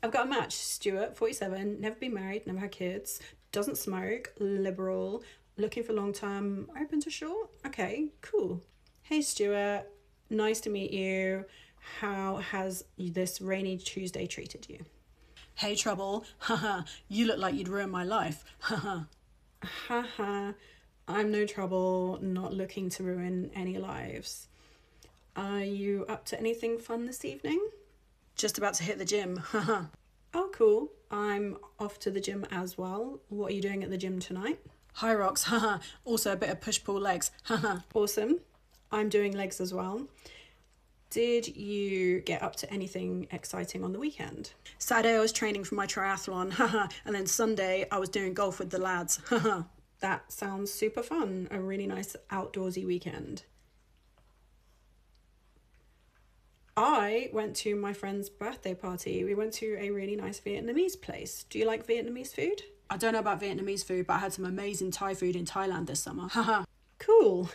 I've got a match. Stuart, 47, never been married, never had kids, doesn't smoke, liberal, looking for long term, open to short. Okay, cool. Hey, Stuart, nice to meet you. How has this rainy Tuesday treated you? Hey, Trouble, haha, you look like you'd ruin my life, haha. Haha, I'm no trouble, not looking to ruin any lives. Are you up to anything fun this evening? Just about to hit the gym, haha. Oh, cool. I'm off to the gym as well. What are you doing at the gym tonight? High rocks, haha. Also a bit of push pull legs, haha. Awesome. I'm doing legs as well. Did you get up to anything exciting on the weekend? Saturday I was training for my triathlon, haha. And then Sunday I was doing golf with the lads, haha. That sounds super fun. A really nice outdoorsy weekend. I went to my friend's birthday party. We went to a really nice Vietnamese place. Do you like Vietnamese food? I don't know about Vietnamese food, but I had some amazing Thai food in Thailand this summer. Haha. Cool.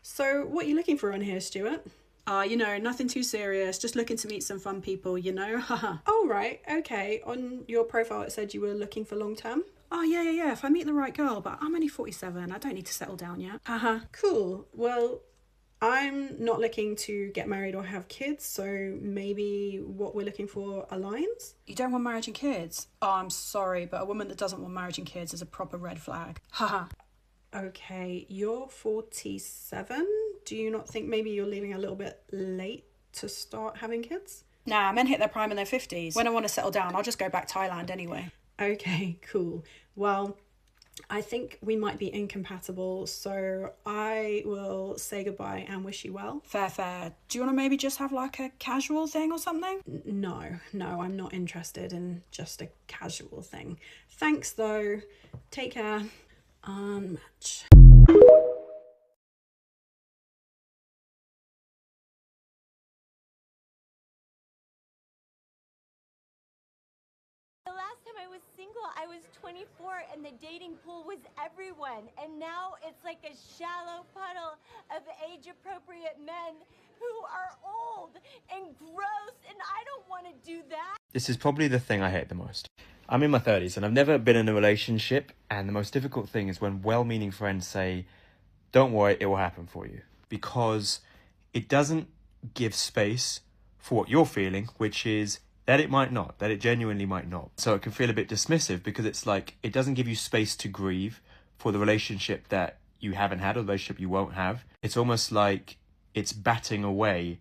So, what are you looking for on here, Stuart? Nothing too serious. Just looking to meet some fun people, Haha. Oh, right. Okay. On your profile, it said you were looking for long term. Oh, yeah. If I meet the right girl, but I'm only 47. I don't need to settle down yet. Haha. Cool. Well, I'm not looking to get married or have kids, so maybe what we're looking for aligns. You don't want marriage and kids? Oh, I'm sorry, but a woman that doesn't want marriage and kids is a proper red flag. Haha. Okay, you're 47. Do you not think maybe you're leaving a little bit late to start having kids? Nah, men hit their prime in their 50s. When I want to settle down, I'll just go back Thailand anyway. Okay, cool. Well, I think we might be incompatible, so I will say goodbye and wish you well. Fair. Do you want to maybe just have like a casual thing or something? No, I'm not interested in just a casual thing. Thanks though. Take care. Unmatch. The last time I was single, I was 24 and the dating pool was everyone. And now it's like a shallow puddle of age appropriate men who are old and gross, and I don't want to do that. This is probably the thing I hate the most. I'm in my 30s and I've never been in a relationship, and the most difficult thing is when well-meaning friends say, don't worry, it will happen for you. Because it doesn't give space for what you're feeling, which is that it might not, that it genuinely might not. So it can feel a bit dismissive because it's like it doesn't give you space to grieve for the relationship that you haven't had or the relationship you won't have. It's almost like it's batting away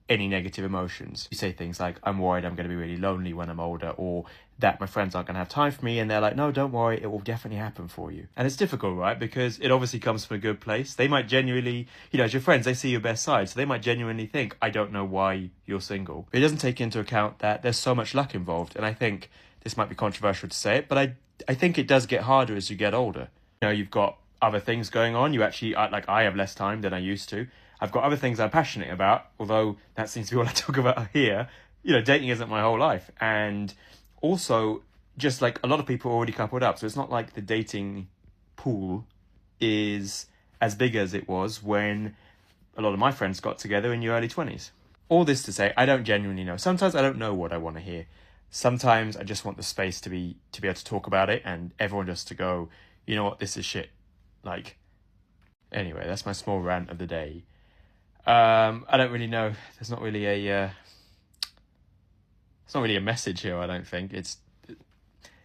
any negative emotions. You say things like, I'm worried I'm going to be really lonely when I'm older, or that my friends aren't going to have time for me, and they're like, no, don't worry, it will definitely happen for you. And it's difficult, right? Because it obviously comes from a good place. They might genuinely, as your friends, they see your best side, so they might genuinely think, I don't know why you're single. But it doesn't take into account that there's so much luck involved, and I think this might be controversial to say it, but I think it does get harder as you get older. You've got other things going on. You actually, like I have less time than I used to. I've got other things I'm passionate about, although that seems to be all I talk about here. Dating isn't my whole life. And also, just like a lot of people are already coupled up. So it's not like the dating pool is as big as it was when a lot of my friends got together in your early 20s. All this to say, I don't genuinely know. Sometimes I don't know what I want to hear. Sometimes I just want the space to be able to talk about it and everyone just to go, you know what, this is shit. Like, anyway, that's my small rant of the day. I don't really know. There's not really it's not really a message here. I don't think it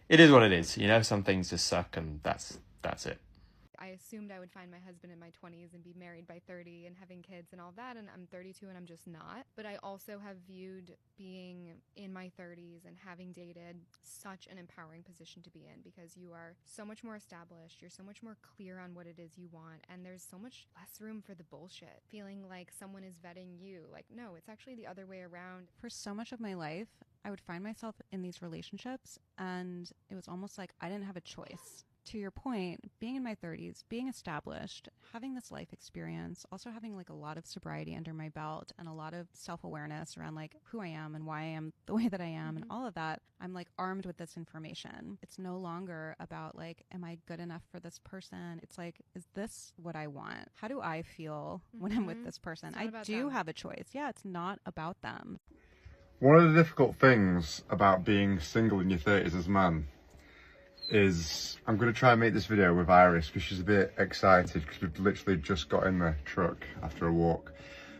is what it is. Some things just suck, and that's it. I assumed I would find my husband in my 20s and be married by 30 and having kids and all that, and I'm 32 and I'm just not. But I also have viewed being in my 30s and having dated such an empowering position to be in, because you are so much more established, you're so much more clear on what it is you want, and there's so much less room for the bullshit. Feeling like someone is vetting you. Like, no, it's actually the other way around. For so much of my life, I would find myself in these relationships, and it was almost like I didn't have a choice. To your point, being in my 30s, being established, having this life experience, also having like a lot of sobriety under my belt and a lot of self-awareness around like who I am and why I am the way that I am and all of that, I'm like armed with this information. It's no longer about like, am I good enough for this person? It's like, is this what I want? How do I feel when I'm with this person? I do have a choice. Yeah, it's not about them. One of the difficult things about being single in your 30s as a man is, I'm going to try and make this video with Iris because she's a bit excited because we've literally just got in the truck after a walk.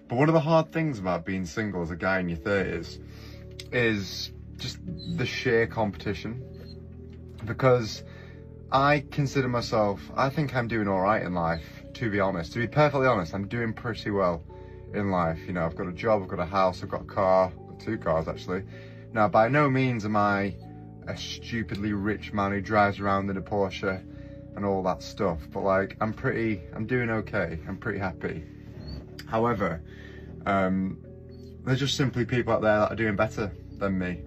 But one of the hard things about being single as a guy in your 30s is just the sheer competition. Because I consider myself, I think I'm doing all right in life, to be honest. To be perfectly honest, I'm doing pretty well in life. You know, I've got a job, I've got a house, I've got a car, 2 cars actually. Now, by no means am I a stupidly rich man who drives around in a Porsche and all that stuff. But like, I'm doing okay. I'm pretty happy. However, there's just simply people out there that are doing better than me.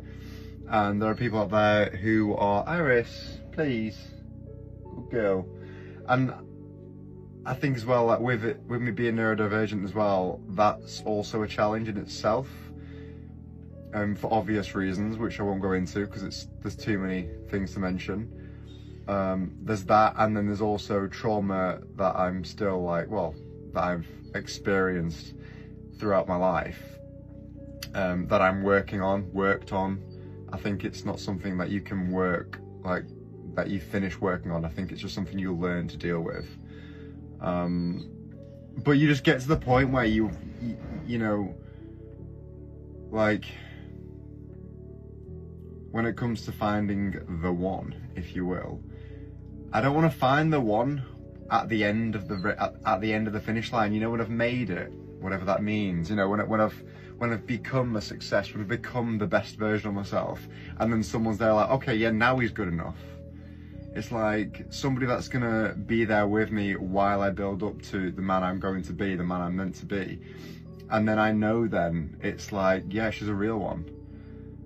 And there are people out there who are, Iris, please, good girl. And I think as well, like with me being neurodivergent as well, that's also a challenge in itself. For obvious reasons, which I won't go into because there's too many things to mention. There's that, and then there's also trauma that I'm still that I've experienced throughout my life, that I'm worked on. I think it's not something that you can that you finish working on. I think it's just something you learn to deal with. But you just get to the point where you know, like, when it comes to finding the one, if you will, I don't want to find the one at the end of the finish line. You know, when I've made it, whatever that means. You know, when I've become a success, when I've become the best version of myself, and then someone's there like, okay, yeah, now he's good enough. It's like somebody that's gonna be there with me while I build up to the man I'm going to be, the man I'm meant to be. And then I know then it's like, yeah, she's a real one.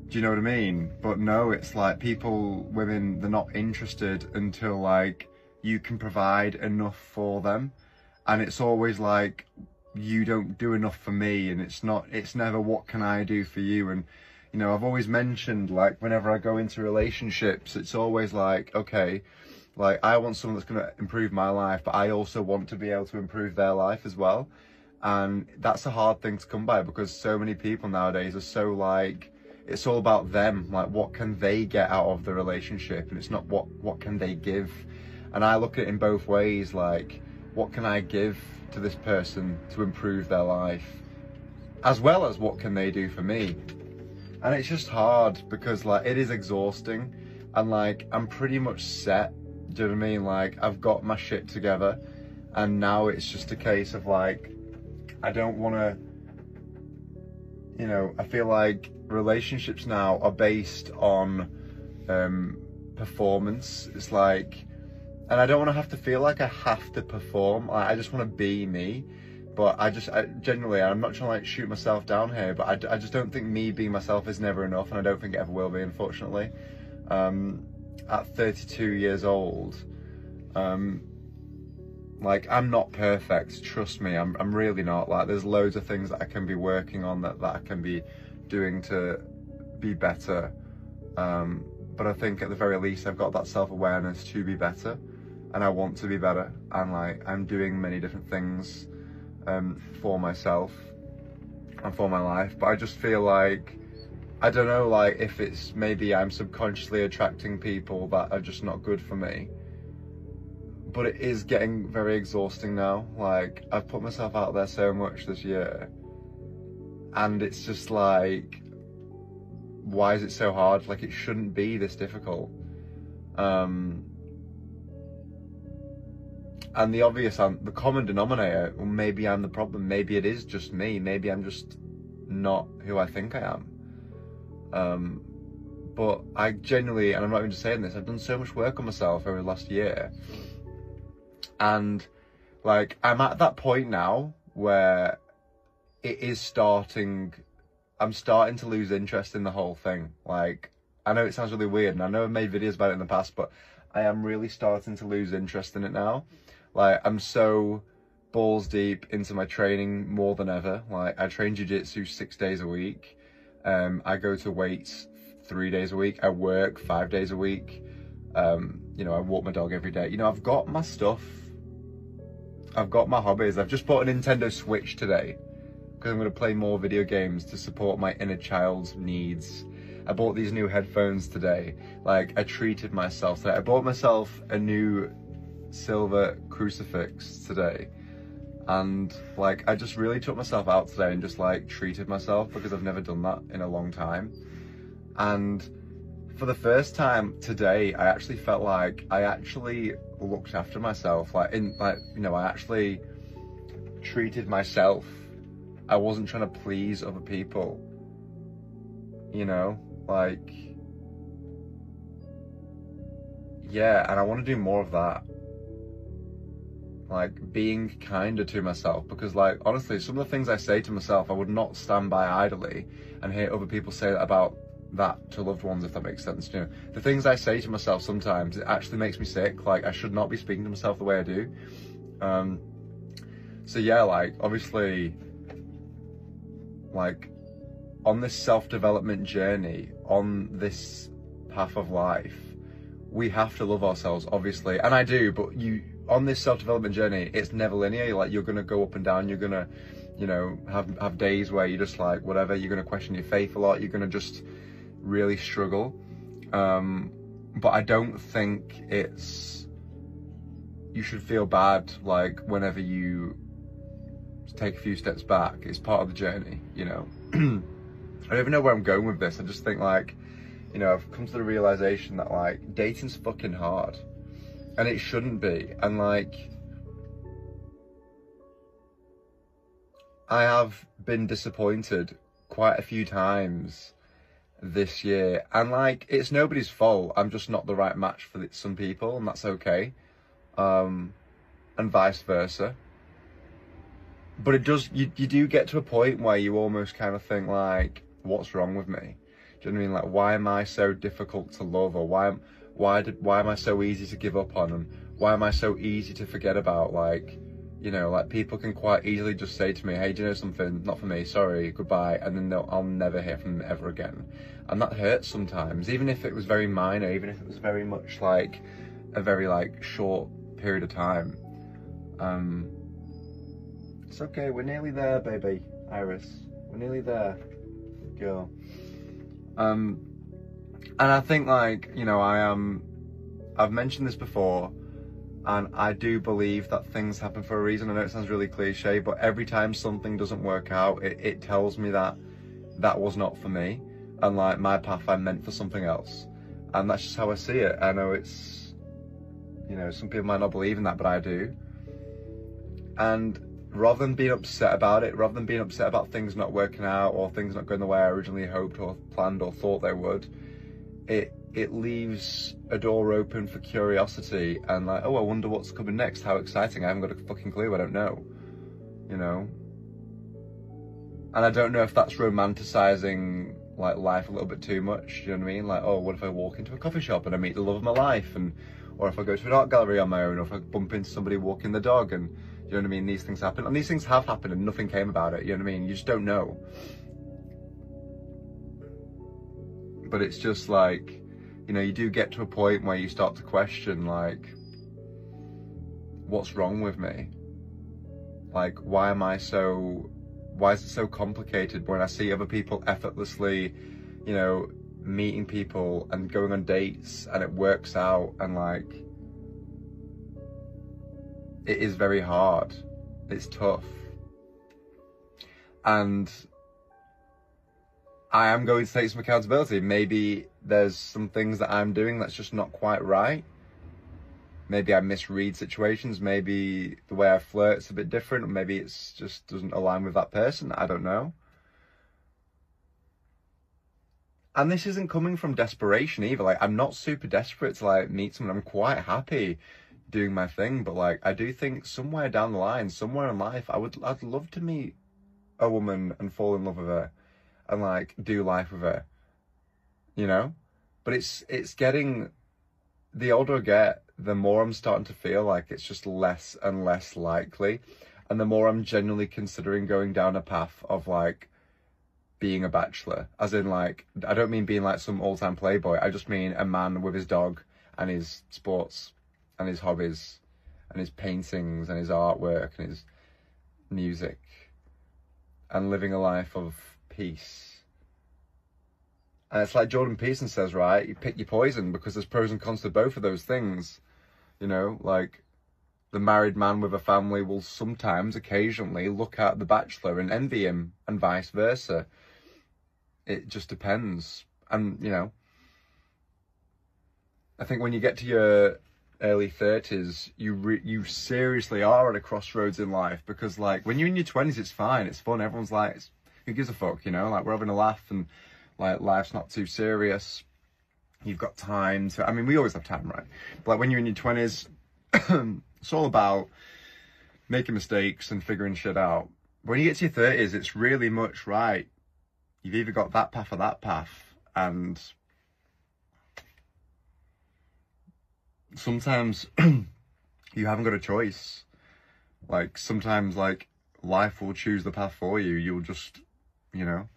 Do you know what I mean? But no, it's like women, they're not interested until like you can provide enough for them. And it's always like, you don't do enough for me, and it's never what can I do for you. And you know, I've always mentioned, like, whenever I go into relationships, it's always like, okay, like, I want someone that's going to improve my life, but I also want to be able to improve their life as well. And that's a hard thing to come by, because so many people nowadays are so like, it's all about them, like what can they get out of the relationship, and it's not what can they give. And I look at it in both ways, like, what can I give to this person to improve their life, as well as what can they do for me. And it's just hard because, like, it is exhausting, and like, I'm pretty much set, do you know what I mean? Like, I've got my shit together, and now it's just a case of like, I don't want to, you know, I feel like relationships now are based on performance. It's like, and I don't want to have to feel like I have to perform. Like, I just want to be me. But I genuinely, I'm not trying to like shoot myself down here, but I just don't think me being myself is never enough, and I don't think it ever will be, unfortunately. At 32 years old, like, I'm not perfect, trust me, I'm really not. Like, there's loads of things that I can be working on, that I can be doing to be better. But I think at the very least, I've got that self-awareness to be better, and I want to be better, and like, I'm doing many different things for myself and for my life. But I just feel like, I don't know, like, if it's maybe I'm subconsciously attracting people that are just not good for me. But it is getting very exhausting now. Like, I've put myself out there so much this year, and it's just like, why is it so hard? Like, it shouldn't be this difficult. And the obvious, the common denominator, well, maybe I'm the problem. Maybe it is just me. Maybe I'm just not who I think I am. But I genuinely, and I'm not even just saying this, I've done so much work on myself over the last year. And like, I'm at that point now where it is I'm starting to lose interest in the whole thing. Like, I know it sounds really weird, and I know I've made videos about it in the past, but I am really starting to lose interest in it now. Like, I'm so balls deep into my training more than ever. Like, I train jiu-jitsu 6 days a week. I go to weights 3 days a week. I work 5 days a week. You know, I walk my dog every day. You know, I've got my stuff. I've got my hobbies. I've just bought a Nintendo Switch today because I'm going to play more video games to support my inner child's needs. I bought these new headphones today. Like, I treated myself today. I bought myself a new silver crucifix today. And, like, I just really took myself out today and just, like, treated myself, because I've never done that in a long time. And for the first time today, I actually felt like I actually looked after myself. Like, I actually treated myself. I wasn't trying to please other people. You know? Like, yeah, and I want to do more of that. Like, being kinder to myself, because, like, honestly, some of the things I say to myself, I would not stand by idly and hear other people say that about that to loved ones, if that makes sense. You know, the things I say to myself sometimes, it actually makes me sick. Like, I should not be speaking to myself the way I do. So yeah, like, obviously, like, on this self-development journey, on this path of life, we have to love ourselves, obviously, and I do, but on this self-development journey, it's never linear. Like, you're gonna go up and down, you're gonna, you know, have days where you're just like, whatever, you're gonna question your faith a lot, you're gonna just really struggle. But I don't think you should feel bad, like, whenever you take a few steps back. It's part of the journey, you know. I don't even know where I'm going with this. I just think, like, you know, I've come to the realization that, like, dating's fucking hard, and it shouldn't be. And, like, I have been disappointed quite a few times this year, and, like, it's nobody's fault. I'm just not the right match for some people, and that's okay. And vice versa. But it does, you do get to a point where you almost kind of think, like, what's wrong with me? Do you know what I mean? Like, why am I so difficult to love? Or why am I so easy to give up on? And why am I so easy to forget about? Like, you know, like, people can quite easily just say to me, hey, do you know something? Not for me, sorry, goodbye. And then I'll never hear from them ever again. And that hurts sometimes, even if it was very minor, even if it was very much like a very, like, short period of time. It's okay, we're nearly there, baby. Iris, we're nearly there, girl. And I think, like, you know, I've mentioned this before, and I do believe that things happen for a reason. I know it sounds really cliche, but every time something doesn't work out, it tells me that that was not for me, and, like, my path, I'm meant for something else. And that's just how I see it. I know it's, you know, some people might not believe in that, but I do. And rather than being upset about it, rather than being upset about things not working out, or things not going the way I originally hoped or planned or thought they would, it leaves a door open for curiosity and, like, oh, I wonder what's coming next, how exciting, I haven't got a fucking clue, I don't know, you know. And I don't know if that's romanticizing, like, life a little bit too much, you know what I mean? Like, oh, what if I walk into a coffee shop and I meet the love of my life, and or if I go to an art gallery on my own, or if I bump into somebody walking the dog, and, you know what I mean, these things happen, and these things have happened and nothing came about it, you know what I mean? You just don't know. But it's just like, you know, you do get to a point where you start to question, like, what's wrong with me? Like, why is it so complicated when I see other people effortlessly, you know, meeting people and going on dates, and it works out, and, like, it is very hard. It's tough. And I am going to take some accountability. Maybe there's some things that I'm doing that's just not quite right. Maybe I misread situations. Maybe the way I flirt's a bit different. Or maybe it's just doesn't align with that person. I don't know. And this isn't coming from desperation either. Like, I'm not super desperate to, like, meet someone. I'm quite happy doing my thing. But, like, I do think somewhere down the line, somewhere in life, I'd love to meet a woman and fall in love with her and, like, do life with her, you know? But it's getting, the older I get, the more I'm starting to feel like it's just less and less likely. And the more I'm genuinely considering going down a path of, like, being a bachelor. As in, like, I don't mean being like some all-time playboy. I just mean a man with his dog and his sports and his hobbies and his paintings and his artwork and his music and living a life of peace. And it's like Jordan Peterson says, right? You pick your poison, because there's pros and cons to both of those things. You know, like the married man with a family will sometimes, occasionally, look at the bachelor and envy him, and vice versa. It just depends. And, you know, I think when you get to your early 30s, you seriously are at a crossroads in life, because like when you're in your 20s, it's fine, it's fun, everyone's like, who gives a fuck, you know, like we're having a laugh and like life's not too serious, you've got time to, I mean, we always have time, right? But like when you're in your 20s, it's all about making mistakes and figuring shit out. But when you get to your 30s, it's really much, right, you've either got that path or that path, and sometimes you haven't got a choice. Like sometimes like life will choose the path for you. You'll just, you know,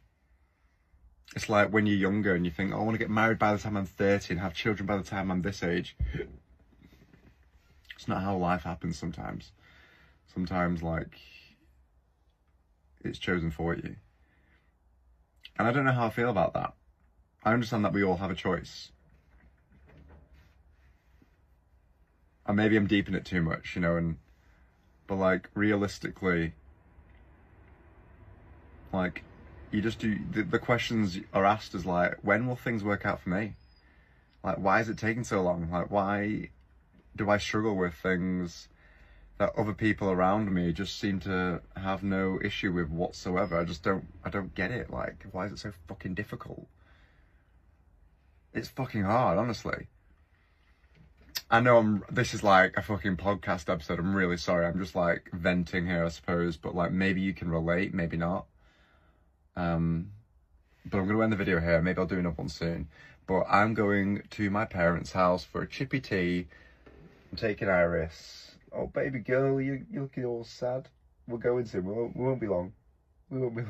it's like when you're younger and you think, oh, I want to get married by the time I'm 30 and have children by the time I'm this age. It's not how life happens sometimes. Sometimes like it's chosen for you. And I don't know how I feel about that. I understand that we all have a choice. And maybe I'm deep in it too much, you know, but like realistically, like you just do, the questions are asked as like, when will things work out for me? Like, why is it taking so long? Like, why do I struggle with things that other people around me just seem to have no issue with whatsoever? I don't get it. Like, why is it so fucking difficult? It's fucking hard, honestly. I know this is like a fucking podcast episode. I'm really sorry. I'm just like venting here, I suppose. But like, maybe you can relate, maybe not. But I'm going to end the video here. Maybe I'll do another one soon. But I'm going to my parents' house for a chippy tea. I'm taking Iris. Oh, baby girl, you're looking all sad. We're going soon. We won't be long. We won't be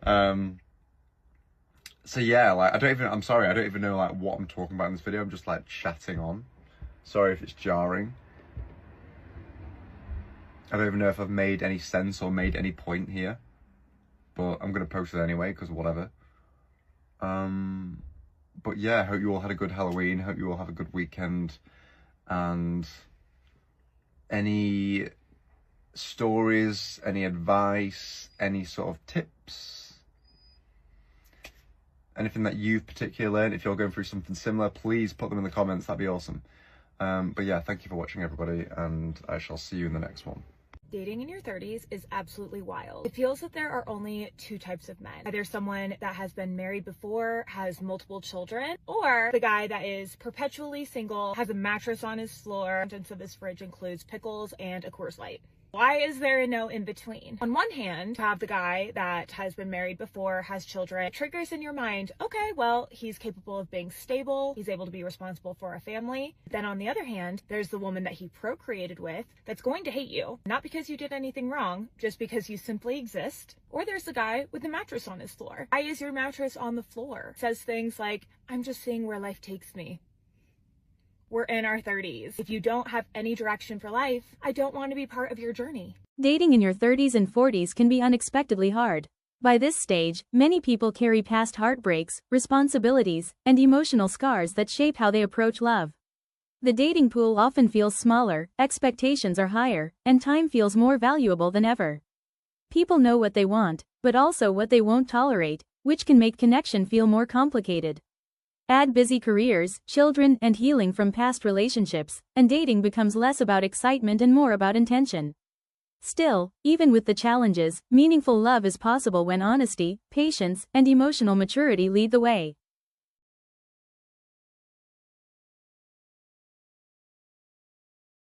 long. So yeah, like, I'm sorry, I don't even know like what I'm talking about in this video. I'm just like chatting on. Sorry if it's jarring. I don't even know if I've made any sense or made any point here. But I'm going to post it anyway, because whatever. But yeah, hope you all had a good Halloween. Hope you all have a good weekend. And any stories, any advice, any sort of tips, anything that you've particularly learned, if you're going through something similar, please put them in the comments. That'd be awesome. But yeah, thank you for watching, everybody, and I shall see you in the next one. Dating in your 30s is absolutely wild. It feels that there are only two types of men. Either someone that has been married before, has multiple children, or the guy that is perpetually single, has a mattress on his floor, and contents of his fridge includes pickles and a Coors Light. Why is there no in between? On one hand, to have the guy that has been married before, has children, it triggers in your mind, okay, well, he's capable of being stable, he's able to be responsible for a family. Then on the other hand, there's the woman that he procreated with that's going to hate you, not because you did anything wrong, just because you simply exist. Or there's the guy with the mattress on his floor. Why is your mattress on the floor? Says things like, I'm just seeing where life takes me. We're in our 30s. If you don't have any direction for life, I don't want to be part of your journey. Dating in your 30s and 40s can be unexpectedly hard. By this stage, many people carry past heartbreaks, responsibilities, and emotional scars that shape how they approach love. The dating pool often feels smaller, expectations are higher, and time feels more valuable than ever. People know what they want, but also what they won't tolerate, which can make connection feel more complicated. Add busy careers, children, and healing from past relationships, and dating becomes less about excitement and more about intention. Still, even with the challenges, meaningful love is possible when honesty, patience, and emotional maturity lead the way.